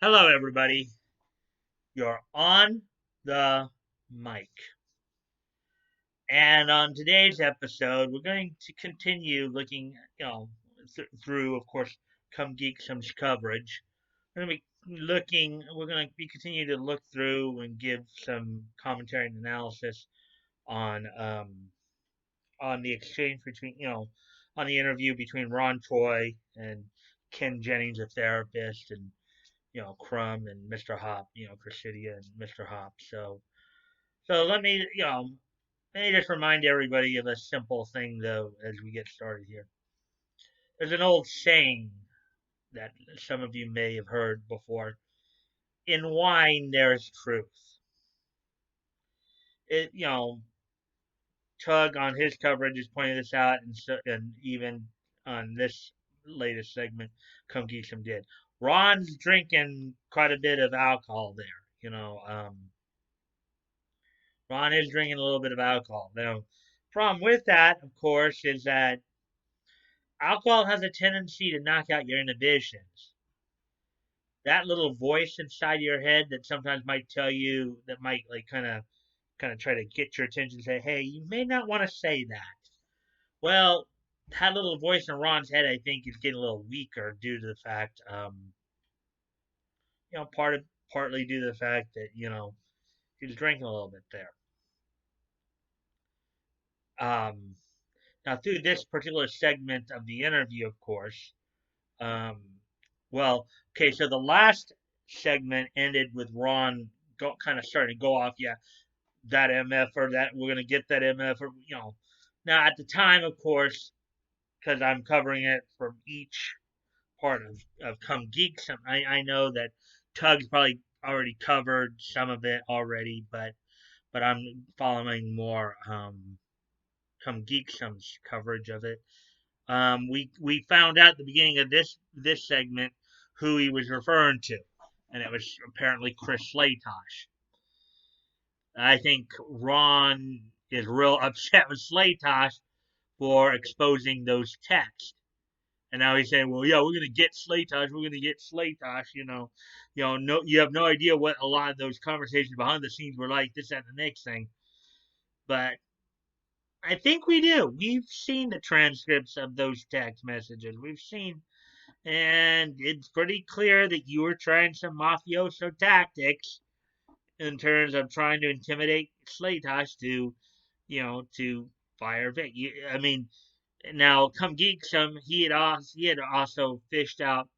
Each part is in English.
Hello, everybody. You're on the mic. And on today's episode, we're going to continue looking, through, of course, Come Geek Some's coverage. We're going to be continue to look through and give some commentary and analysis on, on the exchange between, on the interview between Ron Toye and Ken Jennings, a therapist, and Crumb and Mr. Hop, Chrysidia and Mr. Hop. So let me just remind everybody of a simple thing, though, as we get started here. There's an old saying that some of you may have heard before. In wine, there's truth. Tug on his coverage is pointing this out, and even on this latest segment, Come Geek Some did. Ron's drinking quite a bit of alcohol there. Ron is drinking a little bit of alcohol. Now, problem with that, of course, is that alcohol has a tendency to knock out your inhibitions. That little voice inside your head that sometimes might tell you that might like kind of try to get your attention and say, "Hey, you may not want to say that." Well, that little voice in Ron's head, I think, is getting a little weaker due to the fact, partly due to the fact that he's drinking a little bit there. Um, Now, through this particular segment of the interview, of course, um, well, okay, so the last segment ended with Ron kind of starting to go off, yeah, that MF or that, we're going to get that MF, or, Now, at the time, of course, because I'm covering it from each part of Come Geek, I know that Tug's probably already covered some of it already, but I'm following more Come Geek Some's coverage of it. We found out at the beginning of this segment who he was referring to, and it was apparently Chris Slaytosh. I think Ron is real upset with Slaytosh for exposing those texts. And now he's saying, "Well, yeah, we're gonna get Slaytosh. We're gonna get Slaytosh." No, you have no idea what a lot of those conversations behind the scenes were like. This and the next thing, but I think we do. We've seen the transcripts of those text messages. We've seen, and it's pretty clear that you were trying some mafioso tactics in terms of trying to intimidate Slaytosh to fire Vic. I mean, now come geek some, he had also fished out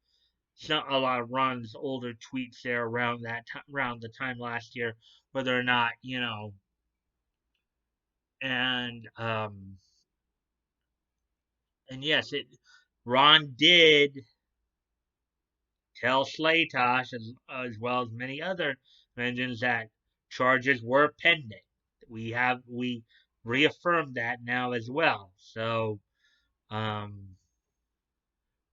a lot of Ron's older tweets there around the time last year, whether or not and and yes, it Ron did tell Slaytosh, as well as many other mentions, that charges were pending. We reaffirmed that now as well. So um,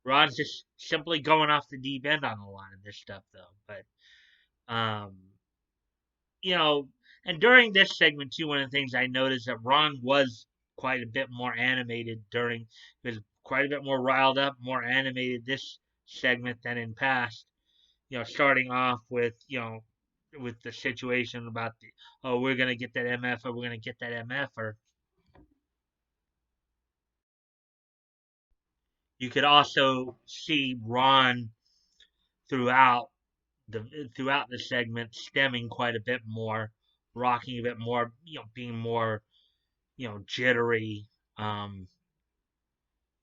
Ron's just simply going off the deep end on a lot of this stuff, though. But you know, and during this segment too, one of the things I noticed that Ron was quite a bit more animated during. He was quite a bit more riled up, more animated this segment than in past. Starting off with with the situation about the, oh, we're gonna get that MF, or we're gonna get that MF, or you could also see Ron throughout throughout the segment stemming quite a bit more, rocking a bit more, being more jittery. Um,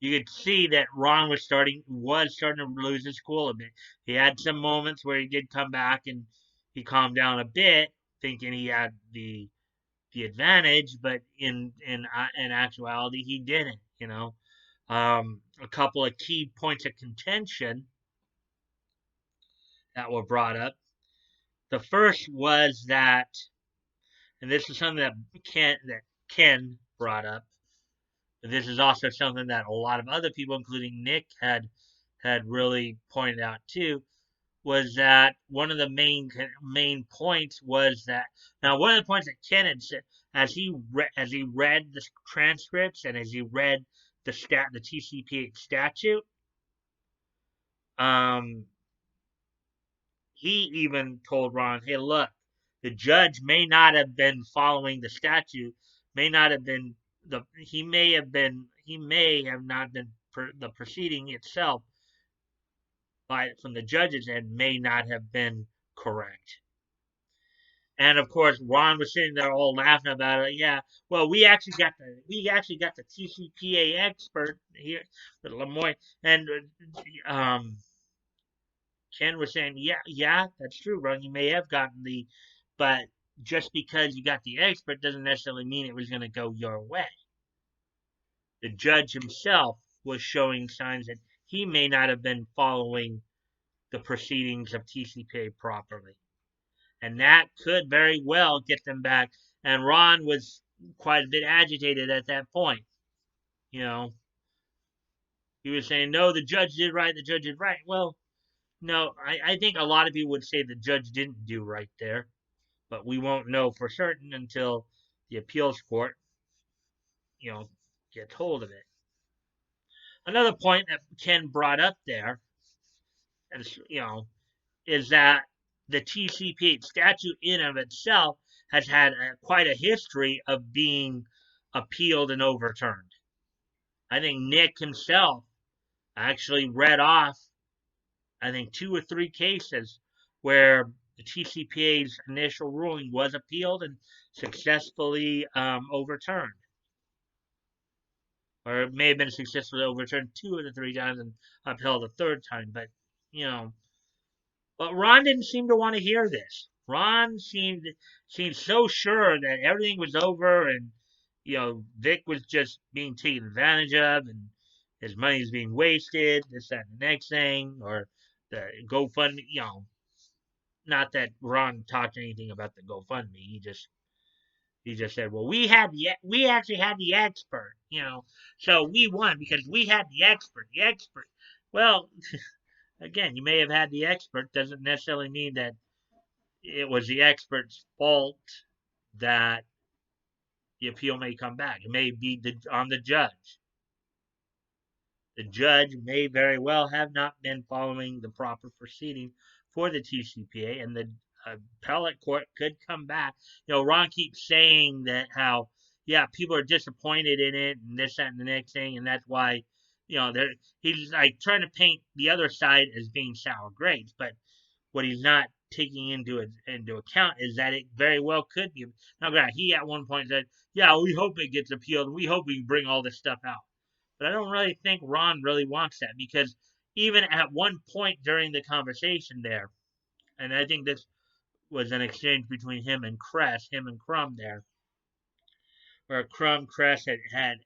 you could see that Ron was starting to lose his cool a bit. He had some moments where he did come back and he calmed down a bit, thinking he had the advantage, but in actuality, he didn't. A couple of key points of contention that were brought up. The first was that, and this is something that Ken brought up. But this is also something that a lot of other people, including Nick, had really pointed out too. Was that one of the main points was that, now one of the points that Ken had said, as he read the transcripts and as he read the TCPH statute, um he even told Ron, "Hey, look, the judge may not have been following the statute, may not have been he may have not been the proceeding itself from the judge's end may not have been correct." And of course, Ron was sitting there all laughing about it. Yeah, well, we actually got the TCPA expert here, with Lemoyne, and Ken was saying, yeah, yeah, that's true, Ron. You may have gotten but just because you got the expert doesn't necessarily mean it was going to go your way. The judge himself was showing signs that he may not have been following the proceedings of TCPA properly. And that could very well get them back. And Ron was quite a bit agitated at that point. You know, he was saying, no, the judge did right, the judge did right. Well, no, I think a lot of people would say the judge didn't do right there, but we won't know for certain until the appeals court, you know, gets hold of it. Another point that Ken brought up there, is, is that the TCP statute in of itself has had quite a history of being appealed and overturned. I think Nick himself actually read off, I think, 2 or 3 cases where the TCPA's initial ruling was appealed and successfully overturned. Or it may have been successfully overturned 2 of the 3 times and upheld a third time. But Ron didn't seem to want to hear this. Ron seemed so sure that everything was over, and Vic was just being taken advantage of, and his money is being wasted. This, that, and the next thing, or the GoFundMe. Not that Ron talked anything about the GoFundMe. He just said, "Well, we actually had the expert, so we won because we had the expert. The expert." Well, again, you may have had the expert. Doesn't necessarily mean that it was the expert's fault that the appeal may come back. It may be on the judge. The judge may very well have not been following the proper proceeding for the TCPA, and the appellate court could come back. Ron keeps saying that how, yeah, people are disappointed in it, and this, that, and the next thing, and that's why, he's like trying to paint the other side as being sour grapes, but what he's not taking into account is that it very well could be. Now, granted, he at one point said, "Yeah, we hope it gets appealed. We hope we can bring all this stuff out." But I don't really think Ron really wants that, because even at one point during the conversation there, and I think this was an exchange between him and Crumb there, where Cress had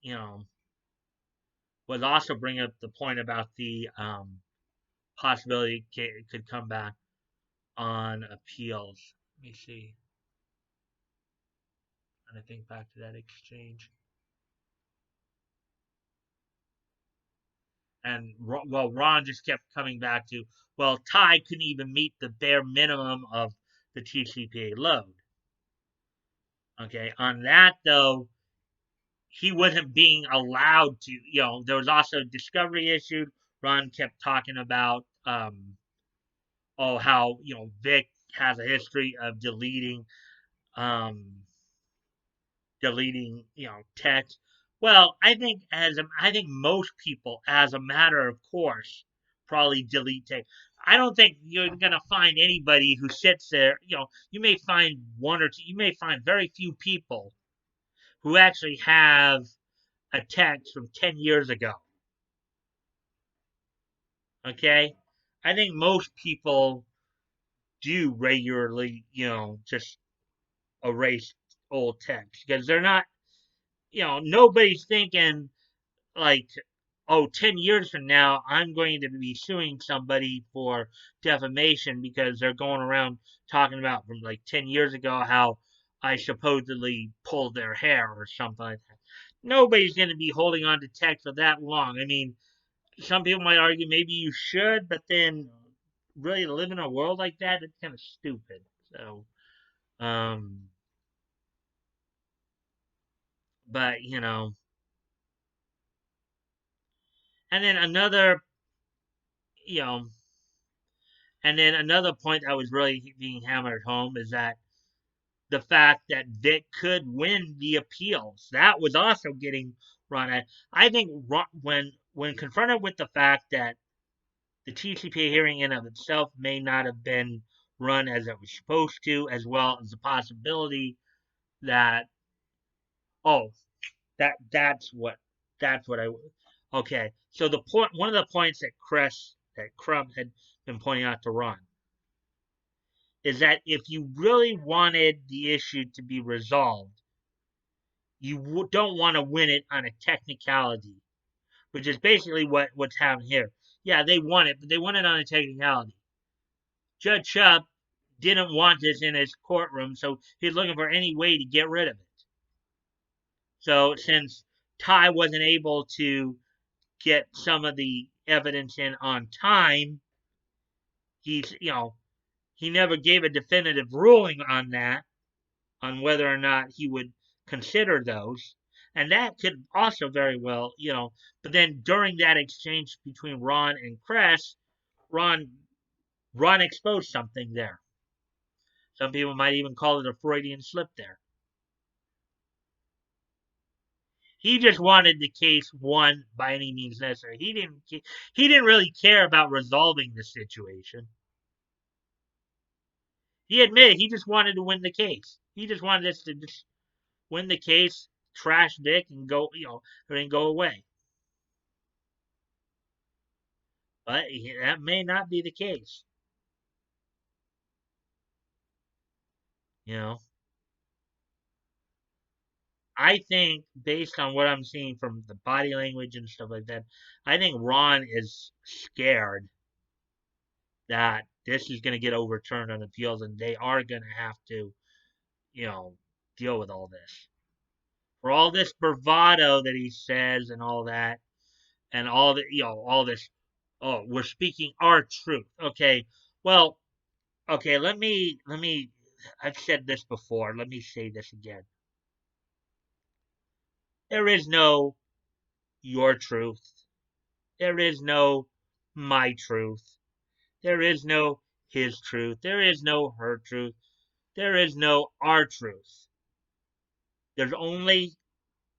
you know was also bringing up the point about the possibility it could come back on appeals. Let me see. And I think back to that exchange. And well, Ron just kept coming back to, well, Ty couldn't even meet the bare minimum of the TCPA load. Okay, on that though, he wasn't being allowed to. There was also a discovery issue. Ron kept talking about, how Vic has a history of um, deleting text. Well, I think most people, as a matter of course, probably delete text. I don't think you're gonna find anybody who sits there. You may find one or two. You may find very few people who actually have a text from 10 years ago. Okay, I think most people do regularly, just erase old text, because they're not. Nobody's thinking like, oh, 10 years from now, I'm going to be suing somebody for defamation because they're going around talking about from like 10 years ago how I supposedly pulled their hair or something like that. Nobody's going to be holding on to text for that long. I mean, some people might argue maybe you should, but then really live in a world like that, it's kind of stupid. So, um, but, and then another, you know, And then another point that was really being hammered home is that the fact that Vic could win the appeals. That was also getting run at. I think when confronted with the fact that the TCPA hearing in of itself may not have been run as it was supposed to, as well as the possibility that oh that's what I okay. So the point one of the points that Crump had been pointing out to Ron is that if you really wanted the issue to be resolved, you don't want to win it on a technicality, which is basically what's happening here. Yeah, they won it, but they won it on a technicality. Judge Shupp didn't want this in his courtroom, so he's looking for any way to get rid of it. So since Ty wasn't able to get some of the evidence in on time, he never gave a definitive ruling on that, on whether or not he would consider those. And that could also very well, but then during that exchange between Ron and Cress, Ron Ron exposed something there. Some people might even call it a Freudian slip there. He just wanted the case won by any means necessary. He didn't really care about resolving the situation. He admitted he just wanted to win the case. He just wanted us to just win the case, trash Vic, and and go away. But that may not be the case. You know, I think based on what I'm seeing from the body language and stuff like that, I think Ron is scared that this is going to get overturned on appeals and they are going to have to, you know, deal with all this. For all this bravado that he says and all that, and all this, oh, we're speaking our truth. Okay, well, okay, I've said this before. Let me say this again. There is no your truth. There is no my truth. There is no his truth. There is no her truth. There is no our truth. There's only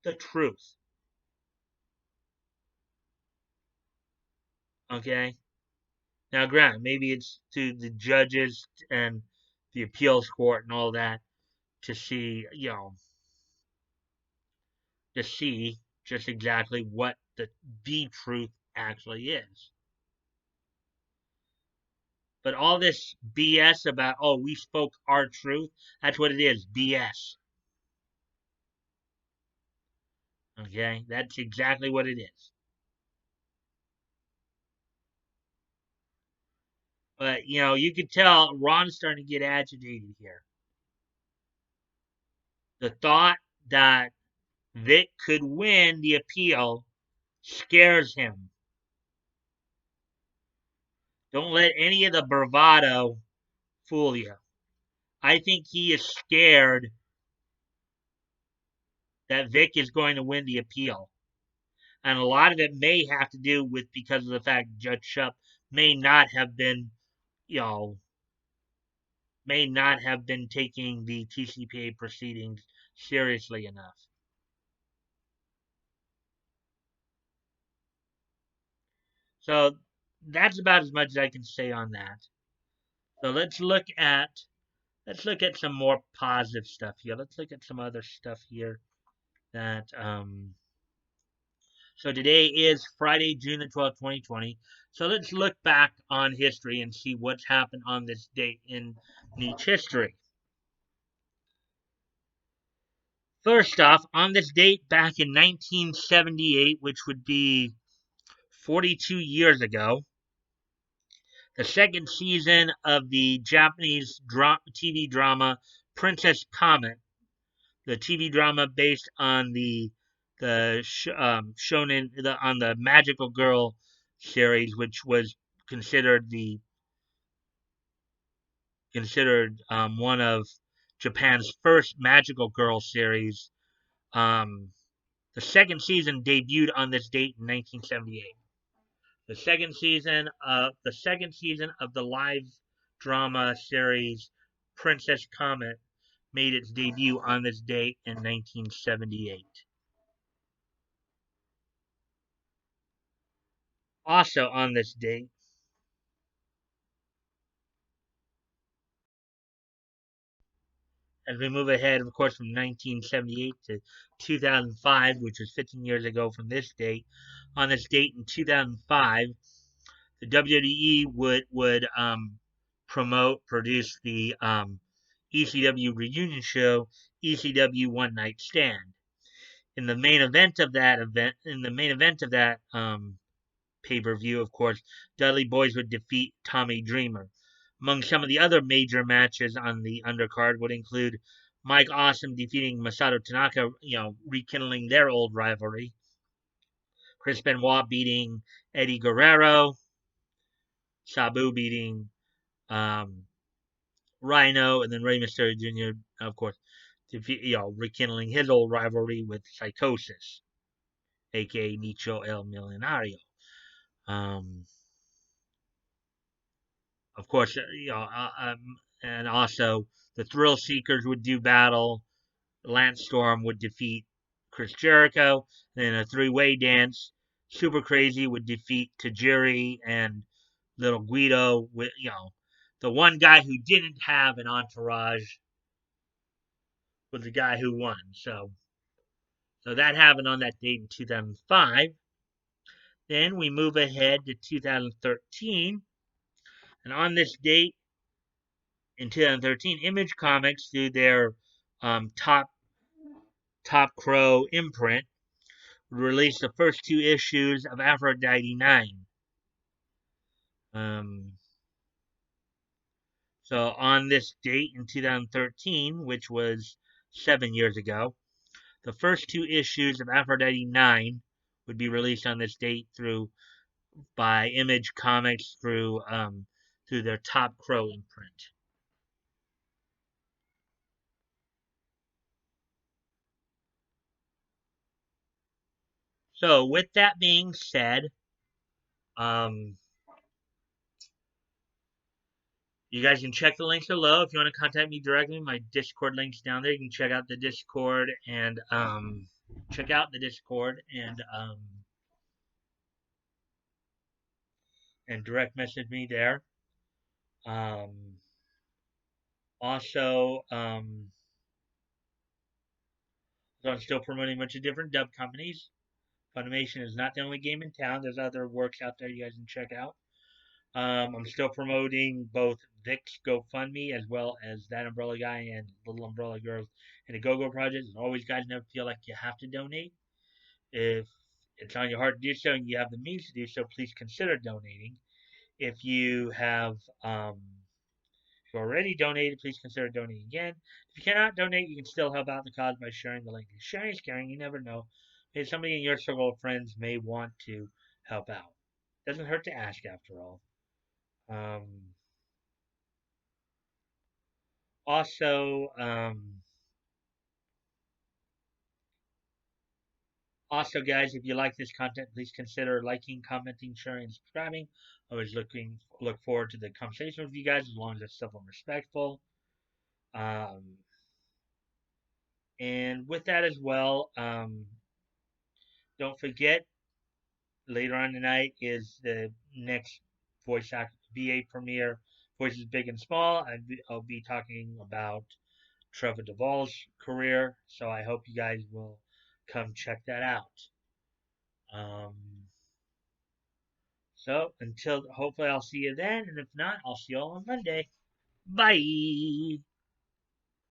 the truth. Okay? Now, granted, maybe it's to the judges and the appeals court and all that to see, to see just exactly what the truth actually is. But all this BS about, oh, we spoke our truth, that's what it is, BS. Okay? That's exactly what it is. But, you could tell Ron's starting to get agitated here. The thought that Vic could win the appeal scares him. Don't let any of the bravado fool you. I think he is scared that Vic is going to win the appeal. And a lot of it may have to do with because of the fact Judge Shupp may not have been, taking the TCPA proceedings seriously enough. So that's about as much as I can say on that. So let's look at some more positive stuff here. Let's look at some other stuff here that so today is Friday, June the 12th, 2020. So let's look back on history and see what's happened on this date in niche history. First off, on this date back in 1978, which would be 42 years ago, the second season of the Japanese TV drama Princess Comet, the TV drama based on on the Magical Girl series, which was considered one of Japan's first Magical Girl series. The second season debuted on this date in 1978. The second season of the live drama series Princess Comet made its debut on this date in 1978. Also on this date, as we move ahead, of course, from 1978 to 2005, which was 15 years ago from this date. On this date in 2005, the WWE would produce the ECW reunion show, ECW One Night Stand. In the main event of that pay per view, of course, Dudley Boyz would defeat Tommy Dreamer. Among some of the other major matches on the undercard would include Mike Awesome defeating Masato Tanaka, rekindling their old rivalry. Chris Benoit beating Eddie Guerrero. Sabu beating um, Rhino, and then Rey Mysterio Jr., of course, rekindling his old rivalry with Psychosis, aka Nicho El Millonario. Um, of course, and also the Thrill Seekers would do battle. Lance Storm would defeat Chris Jericho. Then a three-way dance. Super Crazy would defeat Tajiri and Little Guido. With the one guy who didn't have an entourage was the guy who won. So that happened on that date in 2005. Then we move ahead to 2013, and on this date in 2013, Image Comics, through their Top Crow imprint, released the first two issues of Aphrodite 9. Um, so on this date in 2013, which was 7 years ago, the first two issues of Aphrodite 9 would be released on this date by Image Comics through their Top Crow imprint. So with that being said, um, you guys can check the links below. If you want to contact me directly, my Discord link's down there. You can check out the Discord and direct message me there. Um, also, so I'm still promoting a bunch of different dub companies. Funimation is not the only game in town. There's other works out there you guys can check out. I'm still promoting both Vic's GoFundMe as well as That Umbrella Guy and Little Umbrella Girls and the Go-Go Project. As always, guys, never feel like you have to donate. If it's on your heart to do so and you have the means to do so, please consider donating. If you have if you already donated, please consider donating again. If you cannot donate, you can still help out the cause by sharing the link. Sharing is caring. You never know. Maybe somebody in your circle of friends may want to help out. Doesn't hurt to ask, after all. Um, also, um, Also, guys, if you like this content, please consider liking, commenting, sharing, and subscribing. Always look forward to the conversation with you guys, as long as it's civil and respectful. Um, and with that as well, don't forget, later on tonight is the next voice act VA premiere, Voices Big and Small. I'll be talking about Trevor Duvall's career, so I hope you guys will come check that out. So until hopefully I'll see you then, and if not, I'll see you all on Monday. Bye.